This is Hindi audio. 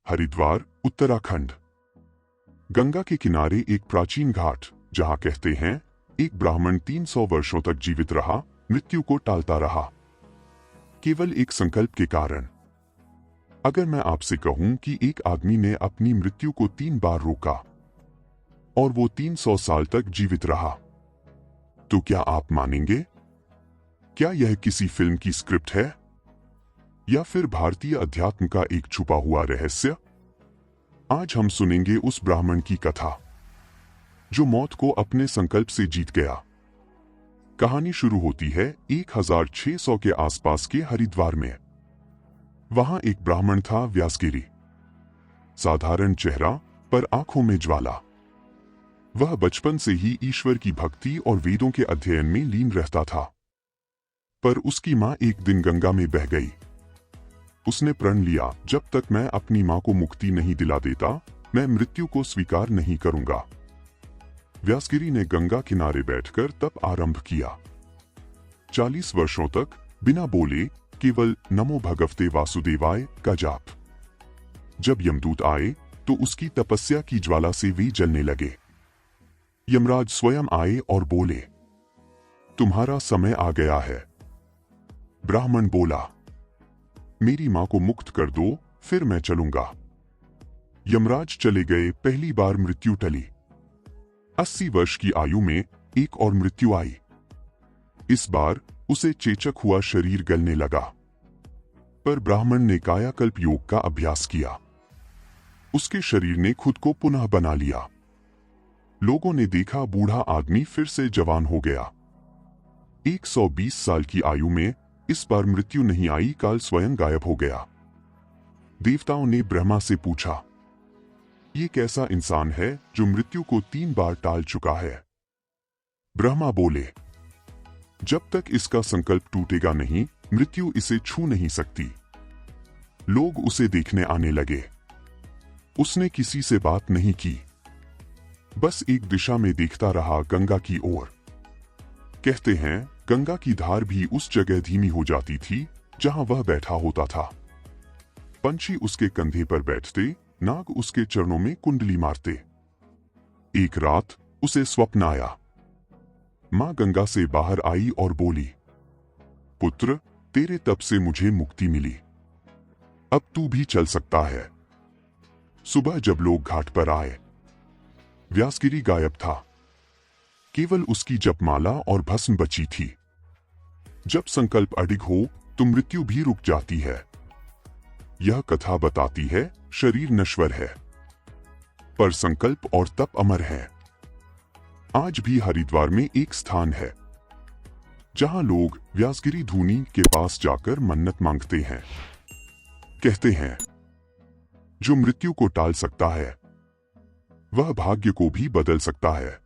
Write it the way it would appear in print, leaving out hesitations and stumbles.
हरिद्वार, उत्तराखंड। गंगा के किनारे एक प्राचीन घाट, जहां कहते हैं एक ब्राह्मण 300 वर्षों तक जीवित रहा, मृत्यु को टालता रहा, केवल एक संकल्प के कारण। अगर मैं आपसे कहूं कि एक आदमी ने अपनी मृत्यु को 3 बार रोका और वो 300 साल तक जीवित रहा, तो क्या आप मानेंगे? क्या यह किसी फिल्म की स्क्रिप्ट है या फिर भारतीय अध्यात्म का एक छुपा हुआ रहस्य? आज हम सुनेंगे उस ब्राह्मण की कथा जो मौत को अपने संकल्प से जीत गया। कहानी शुरू होती है 1600 के आसपास के हरिद्वार में। वहां एक ब्राह्मण था, व्यासगिरी। साधारण चेहरा पर आंखों में ज्वाला। वह बचपन से ही ईश्वर की भक्ति और वेदों के अध्ययन में लीन रहता था। पर उसकी मां एक दिन गंगा में बह गई। उसने प्रण लिया, जब तक मैं अपनी मां को मुक्ति नहीं दिला देता, मैं मृत्यु को स्वीकार नहीं करूंगा। व्यासगिरी ने गंगा किनारे बैठकर तप आरंभ किया। 40 वर्षों तक बिना बोले केवल नमो भगवते वासुदेवाय का जाप। जब यमदूत आए तो उसकी तपस्या की ज्वाला से वे जलने लगे। यमराज स्वयं आए और बोले, तुम्हारा समय आ गया है। ब्राह्मण बोला, मेरी मां को मुक्त कर दो, फिर मैं चलूंगा। यमराज चले गए। पहली बार मृत्यु टली। 80 वर्ष की आयु में एक और मृत्यु आई। इस बार उसे चेचक हुआ, शरीर गलने लगा। पर ब्राह्मण ने कायाकल्प योग का अभ्यास किया। उसके शरीर ने खुद को पुनः बना लिया। लोगों ने देखा, बूढ़ा आदमी फिर से जवान हो गया। 120 साल की आयु में इस बार मृत्यु नहीं आई, काल स्वयं गायब हो गया। देवताओं ने ब्रह्मा से पूछा, ये कैसा इंसान है जो मृत्यु को 3 बार टाल चुका है? ब्रह्मा बोले, जब तक इसका संकल्प टूटेगा नहीं, मृत्यु इसे छू नहीं सकती। लोग उसे देखने आने लगे। उसने किसी से बात नहीं की, बस एक दिशा में देखता रहा, गंगा की ओर। कहते हैं गंगा की धार भी उस जगह धीमी हो जाती थी जहां वह बैठा होता था। पंछी उसके कंधे पर बैठते, नाग उसके चरणों में कुंडली मारते। एक रात उसे स्वप्न आया। मां गंगा से बाहर आई और बोली, पुत्र, तेरे तप से मुझे मुक्ति मिली। अब तू भी चल सकता है। सुबह जब लोग घाट पर आए, व्यासगिरी गायब था। केवल उसकी जपमाला और भस्म बची थी। जब संकल्प अडिग हो तो मृत्यु भी रुक जाती है। यह कथा बताती है, शरीर नश्वर है पर संकल्प और तप अमर है। आज भी हरिद्वार में एक स्थान है जहां लोग व्यासगिरी धूनी के पास जाकर मन्नत मांगते हैं। कहते हैं, जो मृत्यु को टाल सकता है वह भाग्य को भी बदल सकता है।